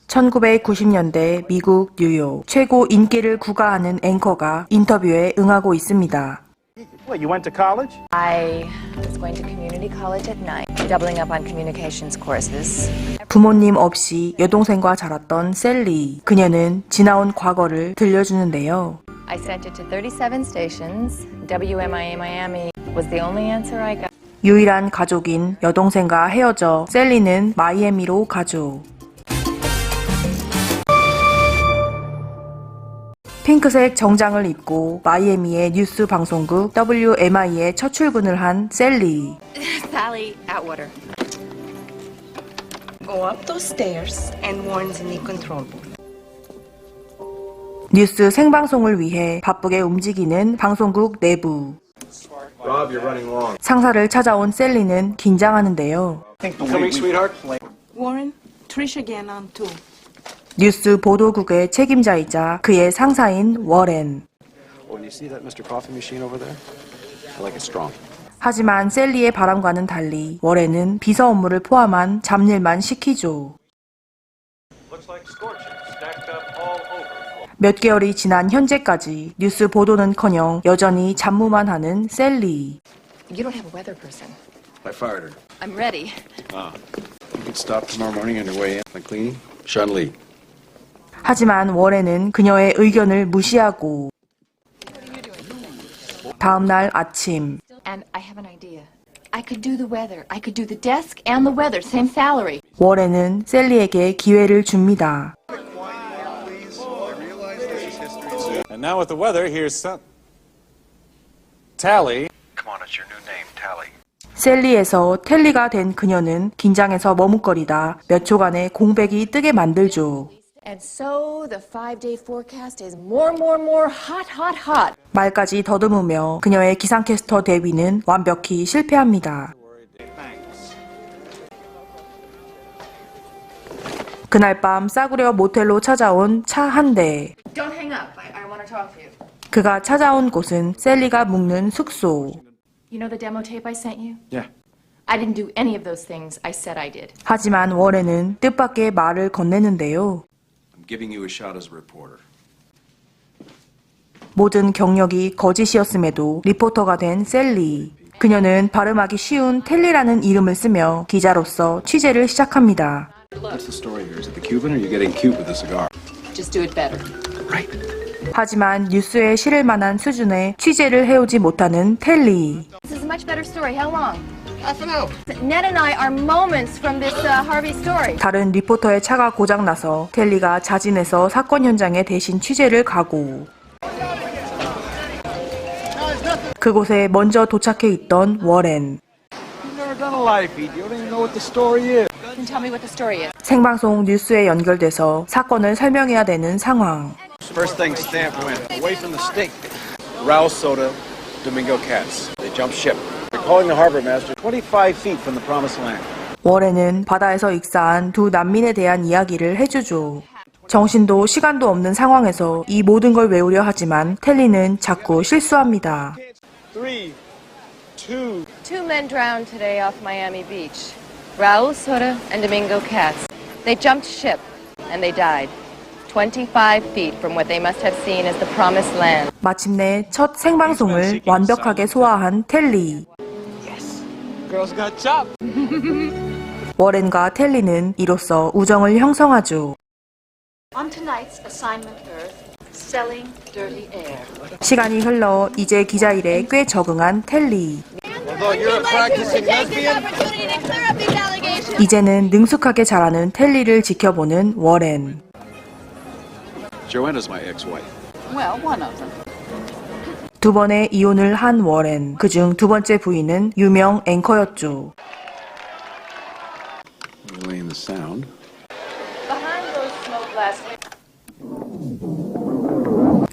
1990년대 미국 뉴욕 최고 인기를 구가하는 앵커가 인터뷰에 응하고 있습니다. What, you went to college? I was going to community college at night, doubling up on communications courses. 부모님 없이 여동생과 자랐던 셀리. 그녀는 지나온 과거를 들려주는데요. I sent it to 37 stations. WMIA Miami was the only answer I got. 유일한 가족인 여동생과 헤어져 셀리는 마이애미로 가죠. 핑크색 정장을 입고 마이애미의 뉴스 방송국 WMI에 첫 출근을 한 셀리. Sally Atwater. Go up those stairs and warns in the control booth. 뉴스 생방송을 위해 바쁘게 움직이는 방송국 내부. Rob, you're running long. 상사를 찾아온 셀리는 긴장하는데요. Coming, sweetheart. Warren, Trish again on two. 뉴스 보도국의 책임자이자 그의 상사인 워렌. When you see that Mr. Coffee machine over there, I like it strong. 하지만 셀리의 바람과는 달리 워렌은 비서 업무를 포함한 잡일만 시키죠. 몇 개월이 지난 현재까지 뉴스 보도는커녕 여전히 잡무만 하는 셀리. You don't have a weather person. I fired her. I'm ready. You can stop tomorrow morning on your way in. I'm cleaning. Sean Lee. 하지만 워렌은 그녀의 의견을 무시하고 다음 날 아침 And I have an idea. I could do the weather. I could do the desk and the weather. Same salary. 워렌은 셀리에게 기회를 줍니다. And now with the weather, here's some... Tally. Come on, it's your new name, Tally. 셀리에서 텔리가 된 그녀는 긴장해서 머뭇거리다 몇 초간의 공백이 뜨게 만들죠. And so the 5-day forecast is more hot, hot, hot. 말까지 더듬으며 그녀의 기상캐스터 데뷔는 완벽히 실패합니다. 그날 밤 싸구려 모텔로 찾아온 차 한 대. Don't hang up. I want to talk to you. 그가 찾아온 곳은 셀리가 묵는 숙소. You know the demo tape I sent you? Yeah. I didn't do any of those things I said I did. 하지만 워렌은 뜻밖의 말을 건네는데요. I'm giving you a shot as a reporter. 모든 경력이 거짓이었음에도 리포터가 된 셀리. 그녀는 발음하기 쉬운 텔리라는 이름을 쓰며 기자로서 취재를 시작합니다. What's the story here? Is it the Cuban or are you getting cute with the cigar? Just do it better. Right. 하지만 뉴스에 실을 만한 수준의 취재를 해오지 못하는 텔리. This is a much better story. How long? Half an hour. Ned and I are moments from this Harvey story. 다른 리포터의 차가 고장나서 텔리가 자진해서 사건 현장에 대신 취재를 가고 그곳에 먼저 도착해 있던 워렌. You've never done a live feed. You don't even know what the story is. Then tell me what the story is. 생방송 뉴스에 연결돼서 사건을 설명해야 되는 상황. First thing, stamp went away from the stink. Rouse Soda, Domingo Cats. They jumped ship. They're calling the harbor master 25 feet from the promised land. 워렌은 바다에서 익사한 두 난민에 대한 이야기를 해주죠. 정신도 시간도 없는 상황에서 이 모든 걸 외우려 하지만 텔리는 자꾸 실수합니다. 3, 2. Two men drowned today off Miami Beach. Raul Soto and Domingo Katz. They jumped ship and they died. 25 feet from what they must have seen as the promised land. 마침내 첫 생방송을 완벽하게 소화한 텔리. Girls got chopped. 워렌과 텔리는 이로써 우정을 형성하죠. On tonight's assignment Earth, selling dirty air. 시간이 흘러 이제 기자 일에 꽤 적응한 텔리. 이제는 능숙하게 자라는 텔리를 지켜보는 워렌. Joanna's my ex-wife. Well, one of them. 두 번의 이혼을 한 워렌. 그중 두 번째 부인은 유명 앵커였죠. Relaying the sound. Behind those smoke glass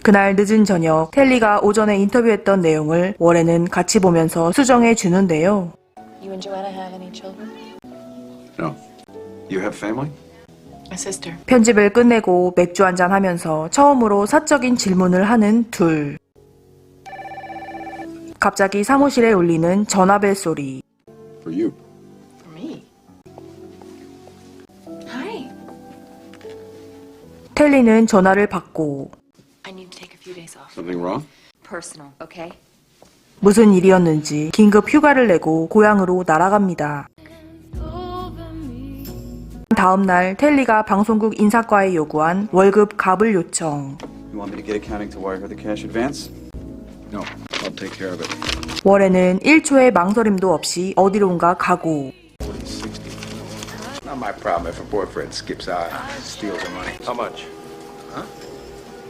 그날 늦은 저녁 텔리가 오전에 인터뷰했던 내용을 워렌은 같이 보면서 수정해 주는데요. You and Joanna have any children? No. You have family? A sister. 편집을 끝내고 맥주 한잔 하면서 처음으로 사적인 질문을 하는 둘. 갑자기 사무실에 울리는 전화벨 소리. For you. For me. Hi. 텔리는 전화를 받고 I need to take a few days off. Something wrong? Personal, okay? 무슨 일이었는지 긴급 휴가를 내고 고향으로 날아갑니다. 다음 날 텔리가 방송국 인사과에 요구한 월급 갑을 요청. You want me to get accounting to wire her the cash advance? No, I'll take care of it. 월에는 1초의 망설임도 없이 어디론가 가고 60. Not my problem if a boyfriend skips out and steals her money. How much?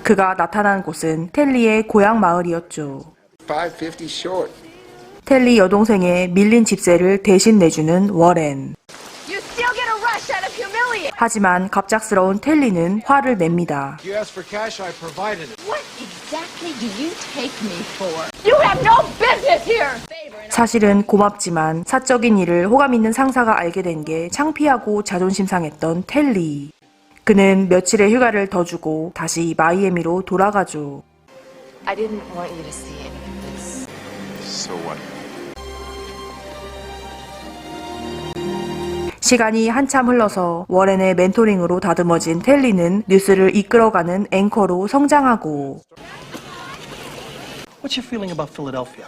그가 나타난 곳은 텔리의 고향 마을이었죠. $5.50 short. 텔리 여동생의 밀린 집세를 대신 내주는 워렌. You still get a rush out of humiliate. 하지만 갑작스러운 텔리는 화를 냅니다. You asked for cash, I provided it. What exactly do you take me for? You have no business here. 사실은 고맙지만 사적인 일을 호감 있는 상사가 알게 된 게 창피하고 자존심 상했던 텔리. 그는 며칠의 휴가를 더 주고 다시 마이애미로 돌아가죠. I didn't want you to see any of this. So what? 시간이 한참 흘러서 워렌의 멘토링으로 다듬어진 텔리는 뉴스를 이끌어가는 앵커로 성장하고 What's your feeling about Philadelphia?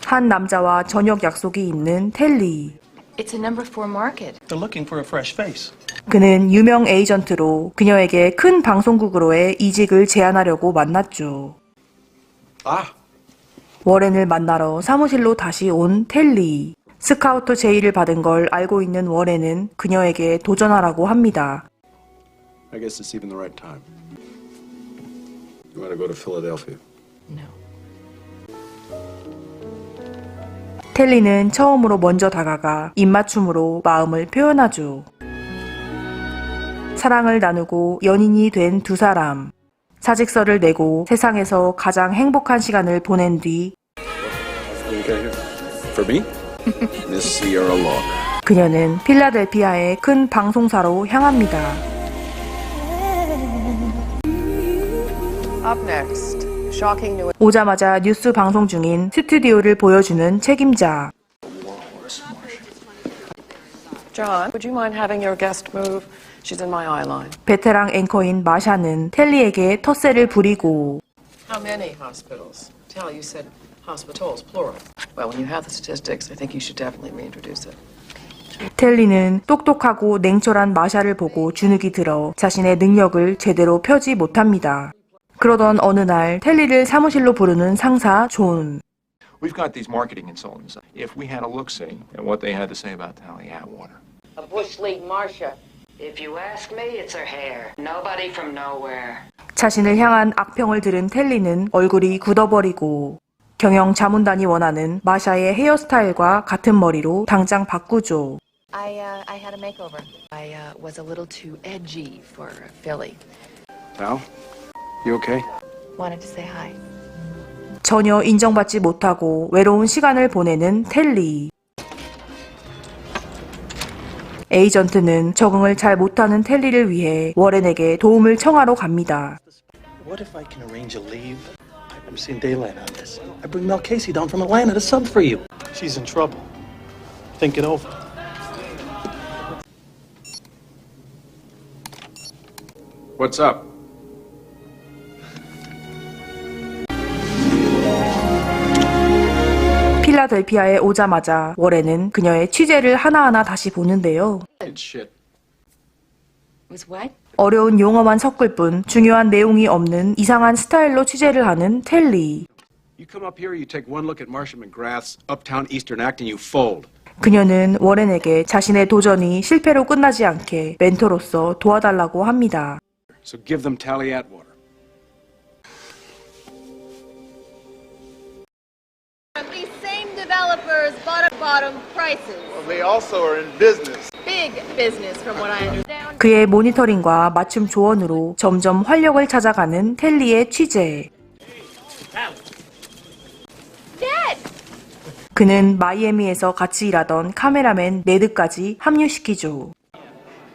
한 남자와 저녁 약속이 있는 텔리. It's a number 4 market. They're looking for a fresh face. 그는 유명 에이전트로 그녀에게 큰 방송국으로의 이직을 제안하려고 만났죠. 워렌을 만나러 사무실로 다시 온 텔리. 스카우터 제의를 받은 걸 알고 있는 워렌은 그녀에게 도전하라고 합니다. I guess it's even the right time. You want to go to Philadelphia? No. 텔리는 처음으로 먼저 다가가 입맞춤으로 마음을 표현하죠. 사랑을 나누고 연인이 된 두 사람. 사직서를 내고 세상에서 가장 행복한 시간을 보낸 뒤 What you got here? For me? Miss Sierra Law. 그녀는 필라델피아의 큰 방송사로 향합니다. Up next, shocking news. 오자마자 뉴스 방송 중인 스튜디오를 보여주는 책임자. John, would you mind having your guest move? She's in my eye line. 베테랑 앵커인 마샤는 텔리에게 텃세를 부리고 How many hospitals? Tell, you said hospitals, plural. Well, when you have the statistics, I think you should definitely reintroduce it. 텔리는 똑똑하고 냉철한 마샤를 보고 주눅이 들어 자신의 능력을 제대로 펴지 못합니다. 그러던 어느 날 텔리를 사무실로 부르는 상사 존. We've got these marketing consultants. If we had a look-see at what they had to say about Tally Atwater. A bush league Marcia. If you ask me, it's her hair. Nobody from nowhere. 자신을 향한 악평을 들은 텔리는 얼굴이 굳어버리고 경영 자문단이 원하는 마샤의 헤어스타일과 같은 머리로 당장 바꾸죠. I had a makeover. I was a little too edgy for Philly. Val, you okay? Wanted to say hi. 전혀 인정받지 못하고 외로운 시간을 보내는 텔리. 에이전트는 적응을 잘 못하는 텔리를 위해 워렌에게 도움을 청하러 갑니다. What if I can arrange a leave? I'm seeing daylight on this. I bring Mel Casey down from Atlanta to sub for you. She's in trouble. Think it over. What's up? 필라델피아에 오자마자 워렌은 그녀의 취재를 하나하나 다시 보는데요. Shit. Was what? 어려운 용어만 섞을 뿐 중요한 내용이 없는 이상한 스타일로 취재를 하는 텔리. You come up here, you take one look at Marcia McGrath's Uptown Eastern Act and you fold. 그녀는 워렌에게 자신의 도전이 실패로 끝나지 않게 멘토로서 도와달라고 합니다. So give them Tally Atwater. These same developers bottom prices. Well, they also are in business. Big business from what I understand. 그의 모니터링과 맞춤 조언으로 점점 활력을 찾아가는 텔리의 취재. Dad! 그는 마이애미에서 같이 일하던 카메라맨 네드까지 합류시키죠.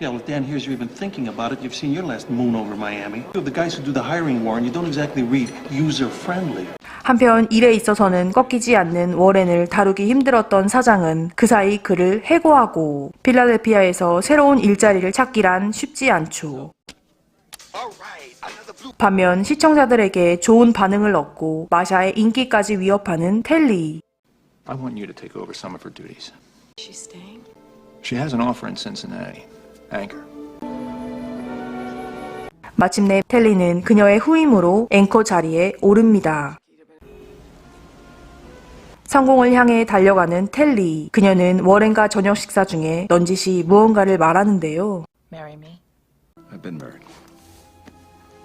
Yeah, well, Dan, here's you're even thinking about it. You've seen your last moon over Miami. The guys who do the hiring, Warren, you don't exactly read user-friendly. 한편 일에 있어서는 꺾이지 않는 워렌을 다루기 힘들었던 사장은 그 사이 그를 해고하고 필라델피아에서 새로운 일자리를 찾기란 쉽지 않죠. 반면 시청자들에게 좋은 반응을 얻고 마샤의 인기까지 위협하는 텔리. I want you to take over some of her duties. She's staying? She has an offer in Cincinnati. Anchor. 마침내 텔리는 그녀의 후임으로 앵커 자리에 오릅니다. 성공을 향해 달려가는 텔리. 그녀는 워렌과 저녁 식사 중에 넌지시 무언가를 말하는데요. Marry me. I've been married.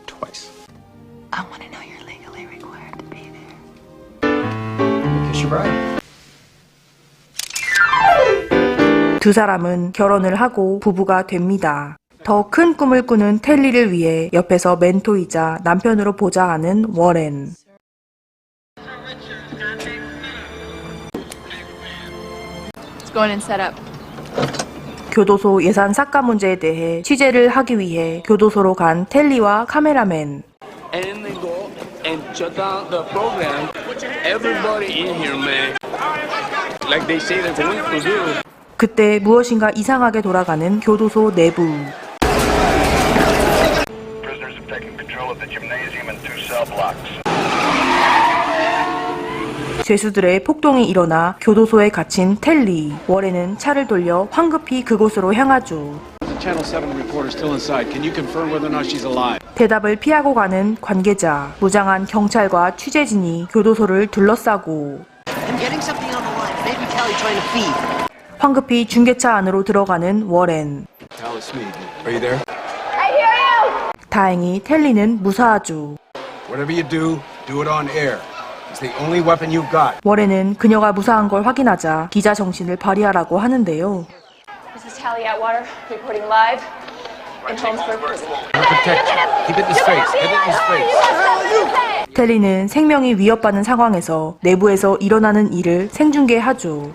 Twice. I want to know you're legally required to be there. Kiss your bride. 두 사람은 결혼을 하고 부부가 됩니다. 더 큰 꿈을 꾸는 텔리를 위해 옆에서 멘토이자 남편으로 보자 하는 워렌. Let's go in and set up. 교도소 예산 삭감 문제에 대해 취재를 하기 위해 교도소로 간 텔리와 카메라맨. And then they go and shut down the program. Everybody in here, man. Like they say they're going to do. 그때 무엇인가 이상하게 돌아가는 교도소 내부. Prisoners have taken control of the gymnasium and 2 cell blocks. 죄수들의 폭동이 일어나 교도소에 갇힌 텔리. 워렌은 차를 돌려 황급히 그곳으로 향하죠. The Channel 7 reporter still inside. Can you confirm whether or not she's alive? 대답을 피하고 가는 관계자. 무장한 경찰과 취재진이 교도소를 둘러싸고 I'm getting something on the line. Maybe Kelly trying to feed. 황급히 중계차 안으로 들어가는 워렌. Cal, it's me. Are you there? 다행히 텔리는 무사하죠. Whatever you do it on air. It's the only weapon you've got. 워렌은 그녀가 무사한 걸 확인하자 기자 정신을 발휘하라고 하는데요. This is Tally Atwater reporting live in Holmesburg Prison. Protect you. Keep it in his face. Get it in his face. 텔리는 생명이 위협받는 상황에서 내부에서 일어나는 일을 생중계하죠.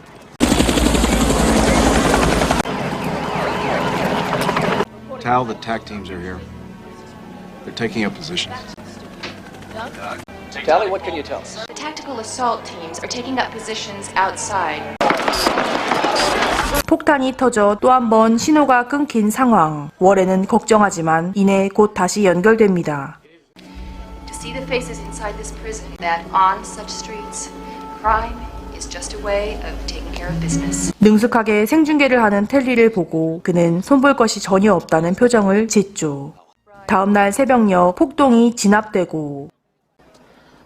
Tal, the TAC teams are here. They're taking up positions. Tally, what can you tell us? The tactical assault teams are taking up positions outside. 폭탄이 터져 또 한 번 신호가 끊긴 상황. 워렌은 걱정하지만 이내 곧 다시 연결됩니다. To see the faces inside this prison, that on such streets, crime is just a way of taking care of business. 능숙하게 생중계를 하는 텔리를 보고 그는 손볼 것이 전혀 없다는 표정을 짓죠. 다음날 새벽녘 폭동이 진압되고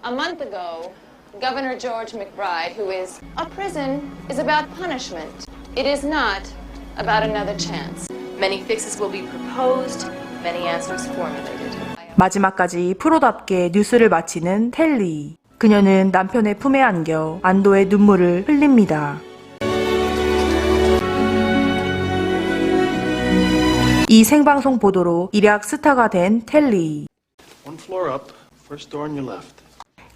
A month ago, Governor George McBride, who is a prison is about punishment. It is not about another chance. Many fixes will be proposed, many answers formulated. 마지막까지 프로답게 뉴스를 마치는 텔리. 그녀는 남편의 품에 안겨 안도의 눈물을 흘립니다. 이 생방송 보도로 일약 스타가 된 텔리. One floor up, first door on your left.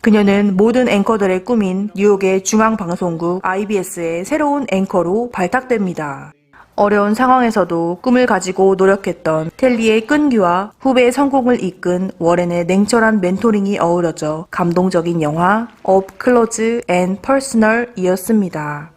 그녀는 모든 앵커들의 꿈인 뉴욕의 중앙방송국 IBS의 새로운 앵커로 발탁됩니다. 어려운 상황에서도 꿈을 가지고 노력했던 텔리의 끈기와 후배의 성공을 이끈 워렌의 냉철한 멘토링이 어우러져 감동적인 영화 Up Close and Personal이었습니다.